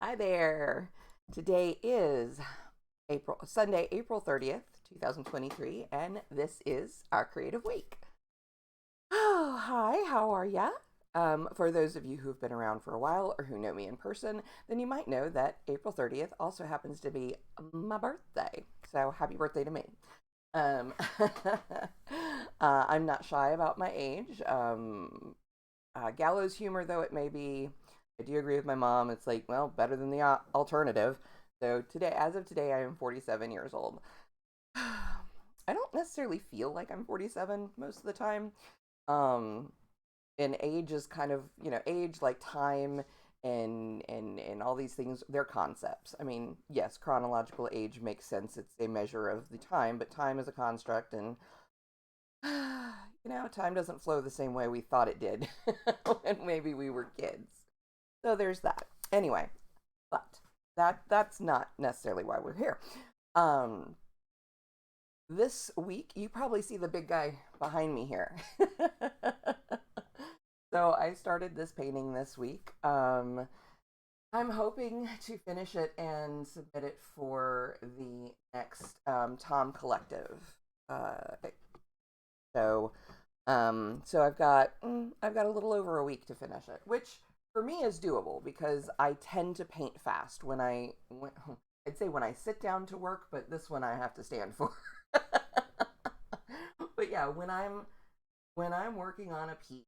Hi there. Today is Sunday, April 30th, 2023, and this is our Creative Week. Oh, hi, how are ya? For those of you who've been around for a while or who know me in person, then you might know that April 30th also happens to be my birthday. So happy birthday to me. Um, I'm not shy about my age. Gallows humor, though it may be, I do agree with my mom. It's like, well, better than the alternative. So today, as of today, I am 47 years old. I don't necessarily feel like I'm 47 most of the time. Um, and age is kind of, age like time and all these things, they're concepts. I mean, yes, chronological age makes sense. It's a measure of the time, but time is a construct, and time doesn't flow the same way we thought it did when maybe we were kids. So there's that. Anyway, but that's not necessarily why we're here. Um, this week you probably see the big guy behind me here. So I started this painting this week. I'm hoping to finish it and submit it for the next Tom Collective. Uh, so so I've got a little over a week to finish it, which for me is doable because I tend to paint fast I'd say when I sit down to work, but this one I have to stand for. But yeah, when I'm working on a piece,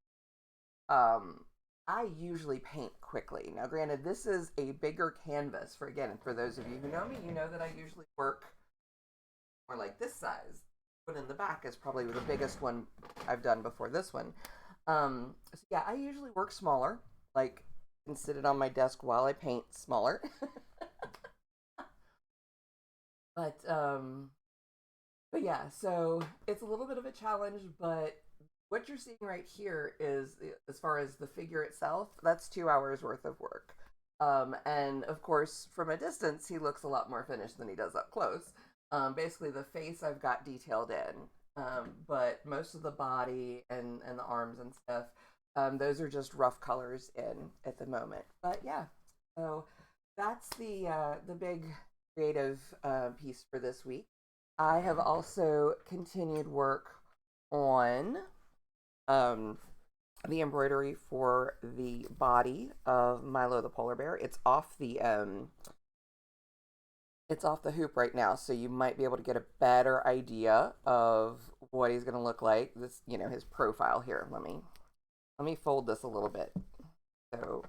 um, I usually paint quickly. Now, granted, this is a bigger canvas. For those of you who know me, you know that I usually work more like this size. One in the back is probably the biggest one I've done before this one. So yeah, I usually work smaller, like and sit it on my desk while I paint smaller. but um, but yeah, so it's a little bit of a challenge, but what you're seeing right here is, as far as the figure itself, that's 2 hours worth of work. And of course, from a distance, he looks a lot more finished than he does up close. Basically, the face I've got detailed in, but most of the body and the arms and stuff, those are just rough colors in at the moment. But yeah, so that's the big creative piece for this week. I have also continued work on um, the embroidery for the body of Milo the polar bear. It's off the hoop right now, so you might be able to get a better idea of what he's going to look like. This, his profile here. Let me fold this a little bit so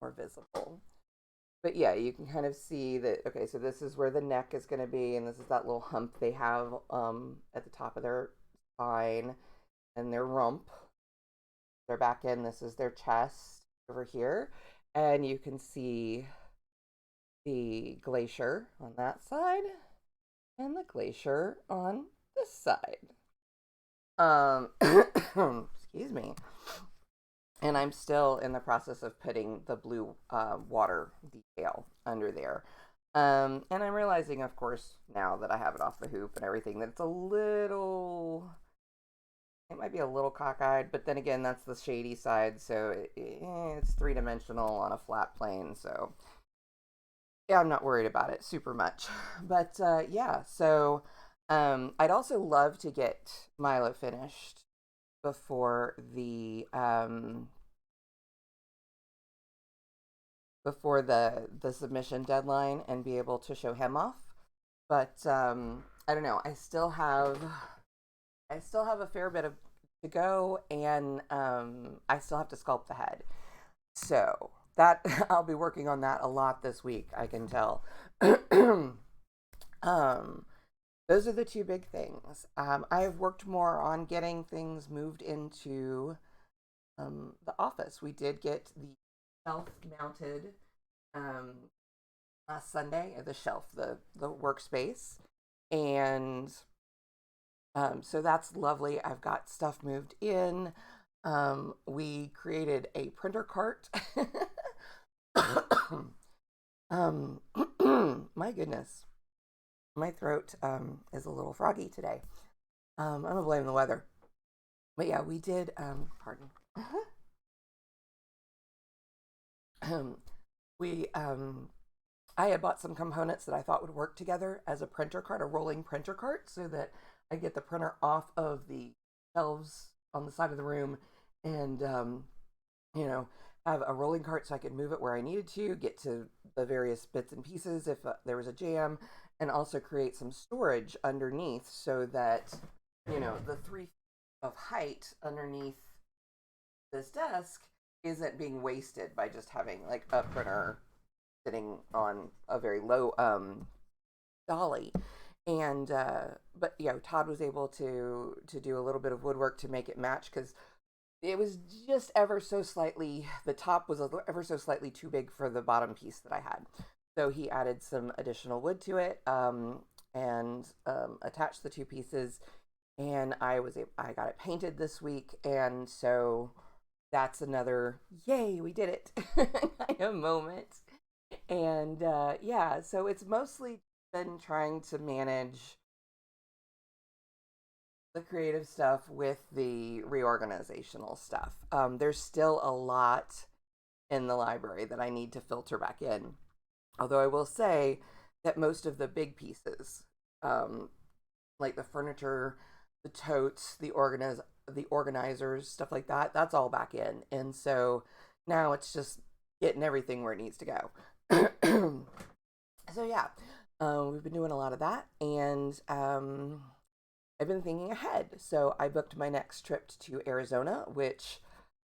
more visible. But yeah, you can kind of see that. Okay, so this is where the neck is going to be, and this is that little hump they have at the top of their spine and their rump. Their back end. This is their chest over here, and you can see the glacier on that side and the glacier on this side. Excuse me. And I'm still in the process of putting the blue water detail under there. And I'm realizing, of course, now that I have it off the hoop and everything, that it might be a little cockeyed, but then again, that's the shady side, so it's three-dimensional on a flat plane, so yeah, I'm not worried about it super much. But yeah, so I'd also love to get Milo finished before the submission deadline and be able to show him off. But I don't know. I still have a fair bit of to go, and I still have to sculpt the head. So that I'll be working on that a lot this week. I can tell. um, those are the two big things. I have worked more on getting things moved into the office. We did get the shelf mounted um, last Sunday. The shelf, the workspace, and so that's lovely. I've got stuff moved in. We created a printer cart. um, my goodness, my throat is a little froggy today. I'm gonna blame the weather, but yeah, we did. Pardon. We I had bought some components that I thought would work together as a printer cart, a rolling printer cart, so that I get the printer off of the shelves on the side of the room and you know, have a rolling cart so I could move it where I needed to, get to the various bits and pieces if there was a jam, and also create some storage underneath so that, the 3 feet of height underneath this desk isn't being wasted by just having like a printer sitting on a very low dolly. And but Todd was able to do a little bit of woodwork to make it match because it was just ever so slightly, the top was ever so slightly too big for the bottom piece that I had. So he added some additional wood to it, and attached the two pieces. And I got it painted this week, and so that's another yay, we did it kind of moment. And yeah, so it's mostly been trying to manage the creative stuff with the reorganizational stuff. There's still a lot in the library that I need to filter back in. Although I will say that most of the big pieces, um, like the furniture, the totes, the organizers, stuff like that, that's all back in. And so now it's just getting everything where it needs to go. So yeah, we've been doing a lot of that, and I've been thinking ahead. So I booked my next trip to Arizona, which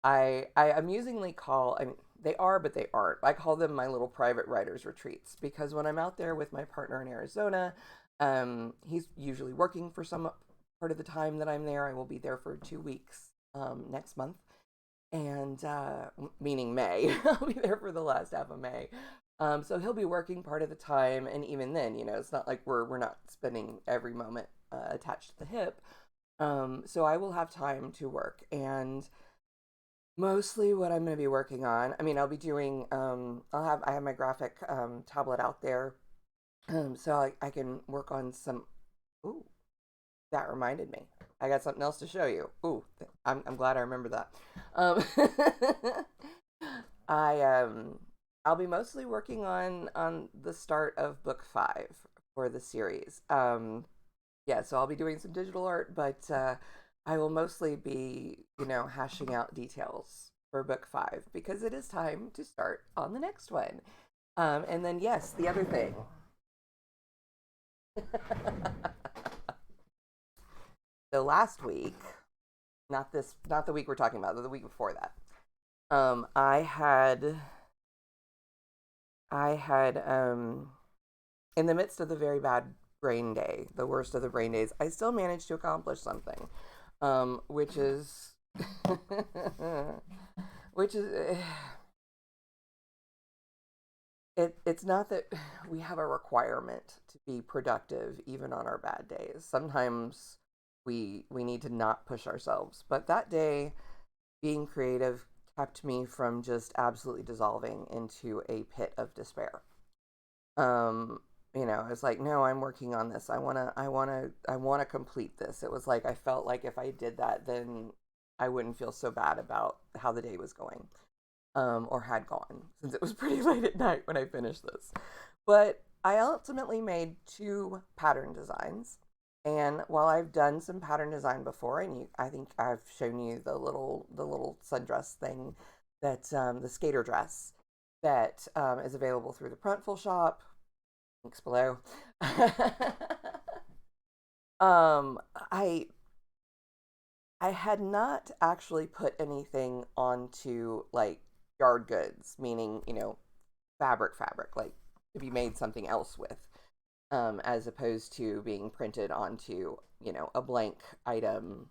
I amusingly call, I mean, they are, but they aren't. I call them my little private writers retreats because when I'm out there with my partner in Arizona, he's usually working for some part of the time that I'm there. I will be there for 2 weeks next month, and meaning May. I'll be there for the last half of May. So he'll be working part of the time, and even then, it's not like we're not spending every moment attached to the hip. So I will have time to work, and mostly what I'm going to be working on. I mean, I'll be doing. I have my graphic tablet out there, so I can work on some. Ooh, that reminded me. I got something else to show you. Ooh, I'm glad I remember that. Um, I I'll be mostly working on the start of book 5 for the series. Yeah, so I'll be doing some digital art, but I will mostly be, hashing out details for book 5 because it is time to start on the next one. And then yes, the other thing. So last week, not the week we're talking about, the week before that, um, I had I had in the midst of the very bad brain day, the worst of the brain days, I still managed to accomplish something, which is which is it's not that we have a requirement to be productive even on our bad days. Sometimes we need to not push ourselves, but that day being creative kept me from just absolutely dissolving into a pit of despair. um it's like, no, I'm working on this. I want to complete this. It was like I felt like if I did that, then I wouldn't feel so bad about how the day was going, or had gone, since it was pretty late at night when I finished this. But I ultimately made 2 pattern designs. And while I've done some pattern design before, and I think I've shown you the little sundress thing, that the skater dress that is available through the Printful shop. Links below. um, I I had not actually put anything onto like yard goods, meaning, fabric, like to be made something else with, as opposed to being printed onto, a blank item,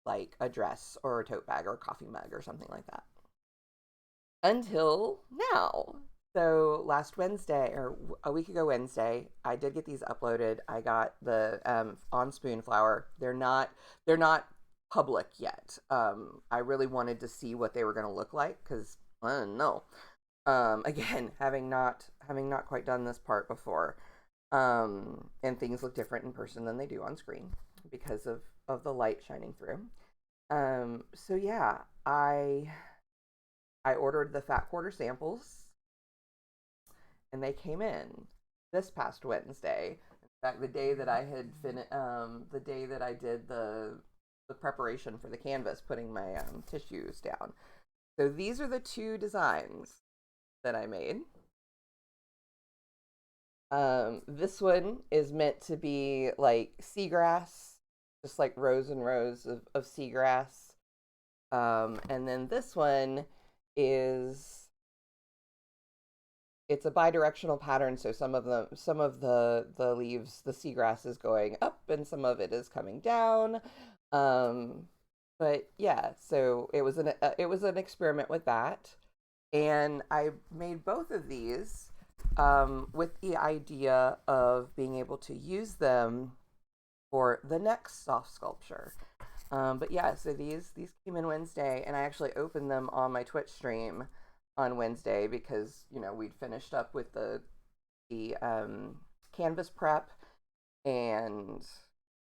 like a dress or a tote bag or a coffee mug or something like that. Until now. So last Wednesday, or a week ago Wednesday, I did get these uploaded. I got the on Spoonflower. They're not public yet. I really wanted to see what they were going to look like because I don't know. Again, having not quite done this part before, and things look different in person than they do on screen because of the light shining through. So yeah, I ordered the fat quarter samples. and they came in this past Wednesday. In fact, the day that I had the day that I did the preparation for the canvas, putting my tissues down. So these are the two designs that I made. This one is meant to be like seagrass, just like rows and rows of seagrass. And then this one is it's a bidirectional pattern, so some of the leaves, the seagrass is going up and some of it is coming down. Um, but yeah, so it was an experiment with that, and I made both of these with the idea of being able to use them for the next soft sculpture. But yeah, so these came in Wednesday, and I actually opened them on my Twitch stream on Wednesday because we'd finished up with the canvas prep, and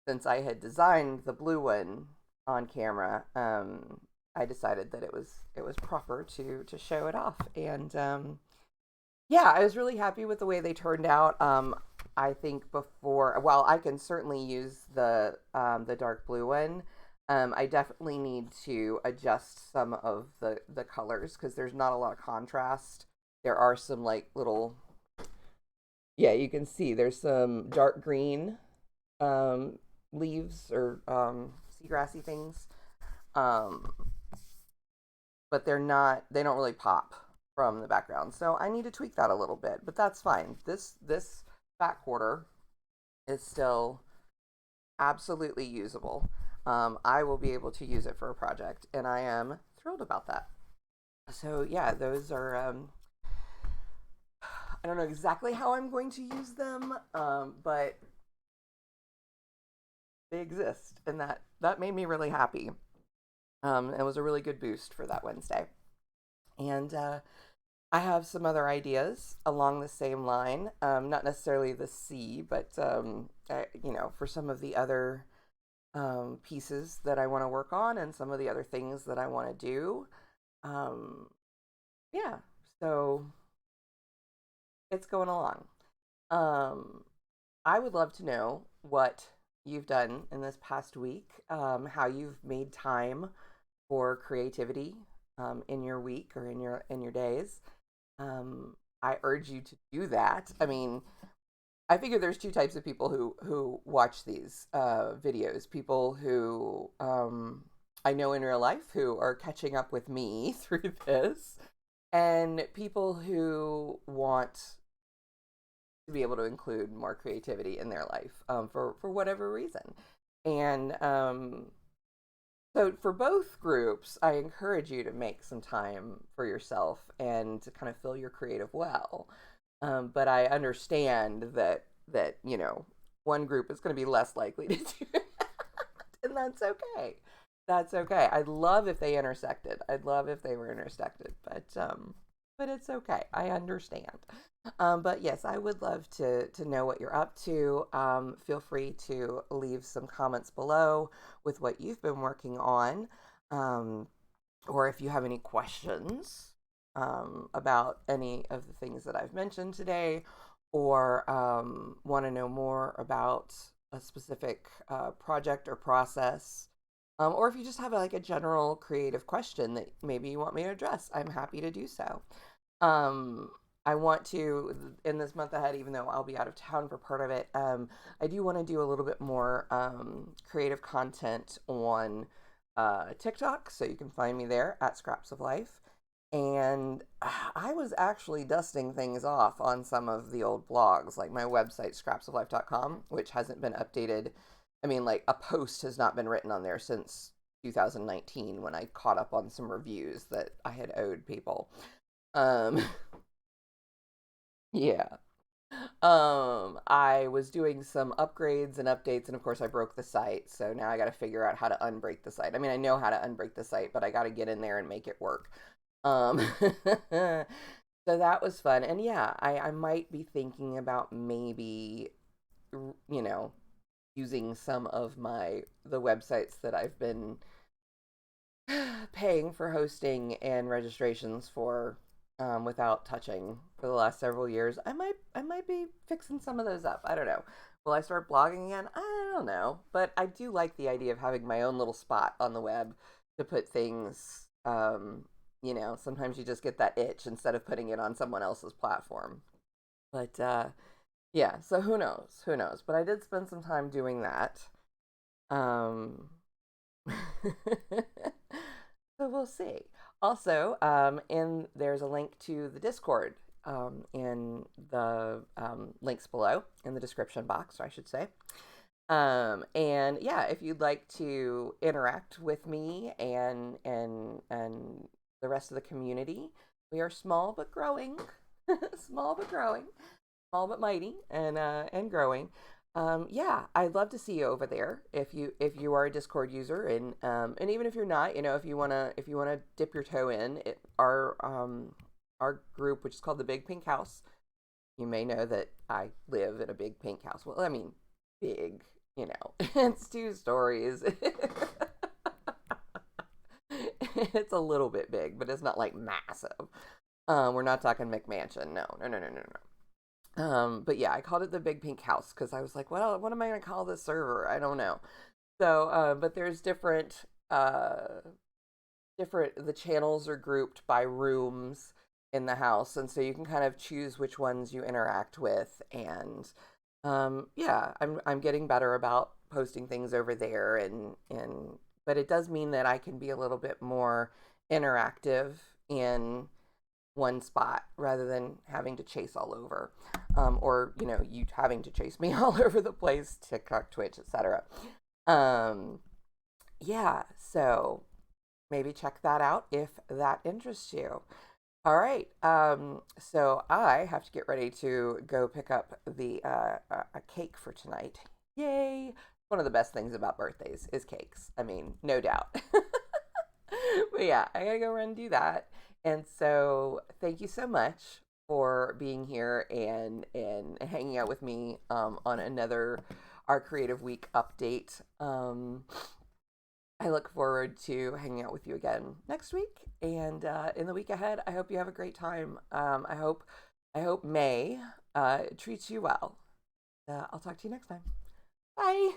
since I had designed the blue one on camera, I decided that it was proper to show it off, and yeah, I was really happy with the way they turned out. I think well, I can certainly use the dark blue one. I definitely need to adjust some of the colors because there's not a lot of contrast. There are some like little, yeah, you can see there's some dark green um, leaves or seagrassy things, um, but they don't really pop from the background. So I need to tweak that a little bit, but that's fine. This back quarter is still absolutely usable. I will be able to use it for a project, and I am thrilled about that. So yeah, those are. I don't know exactly how I'm going to use them, but they exist, and that made me really happy. It was a really good boost for that Wednesday, and I have some other ideas along the same line. Not necessarily the C, but for some of the other pieces that I want to work on and some of the other things that I want to do. Um, yeah, so it's going along. Um, I would love to know what you've done in this past week, how you've made time for creativity in your week or in your days. I urge you to do that. I mean, I figure there's two types of people who watch these videos. People who I know in real life who are catching up with me through this, and people who want to be able to include more creativity in their life for whatever reason. And so for both groups, I encourage you to make some time for yourself and to kind of fill your creative well. But I understand that one group is going to be less likely to do that, and that's okay. That's okay. I'd love if they intersected. I'd love if they were intersected, but it's okay. I understand. But yes, I would love to know what you're up to. Feel free to leave some comments below with what you've been working on, um, or if you have any questions about any of the things that I've mentioned today, or want to know more about a specific project or process, or if you just have like a general creative question that maybe you want me to address, I'm happy to do so. Um, I want to, in this month ahead, even though I'll be out of town for part of it, I do want to do a little bit more creative content on TikTok. So you can find me there at Scraps of Life. And I was actually dusting things off on some of the old blogs, like my website, scrapsoflife.com, which hasn't been updated. I mean, like a post has not been written on there since 2019 when I caught up on some reviews that I had owed people. Um, yeah. I was doing some upgrades and updates, and of course, I broke the site. So now I got to figure out how to unbreak the site. I mean, I know how to unbreak the site, but I got to get in there and make it work. Um, so that was fun. And yeah, I might be thinking about maybe, you know, using some of the websites that I've been paying for hosting and registrations for without touching for the last several years. I might be fixing some of those up. I don't know. Will I start blogging again? I don't know. But I do like the idea of having my own little spot on the web to put things. Sometimes you just get that itch instead of putting it on someone else's platform. But yeah, so who knows? Who knows? But I did spend some time doing that. Um, so we'll see. Also, in there's a link to the Discord in the links below in the description box, I should say. And yeah, if you'd like to interact with me and the rest of the community, we are small but growing, small but growing, small but mighty, and growing. Yeah, I'd love to see you over there if you are a Discord user, and even if you're not, if you wanna dip your toe in our group, which is called the Big Pink House. You may know that I live in a big pink house. Well, I mean, big, it's 2 stories. It's a little bit big, but it's not like massive. We're not talking McMansion. No, no, no, no, no, no. But yeah, I called it the Big Pink House because I was like, well, what am I going to call this server? I don't know. So, but there's the channels are grouped by rooms in the house, and so you can kind of choose which ones you interact with. And yeah, I'm getting better about posting things over there, and but it does mean that I can be a little bit more interactive in one spot rather than having to chase all over, or you having to chase me all over the place, TikTok, Twitch, etc. Um, yeah, so maybe check that out if that interests you. All right. So I have to get ready to go pick up the a cake for tonight. Yay! One of the best things about birthdays is cakes. I mean, no doubt. But yeah, I gotta go run and do that. And so thank you so much for being here and hanging out with me on another Our Creative Week update. I look forward to hanging out with you again next week and in the week ahead. I hope you have a great time. I hope May treats you well. I'll talk to you next time. Bye.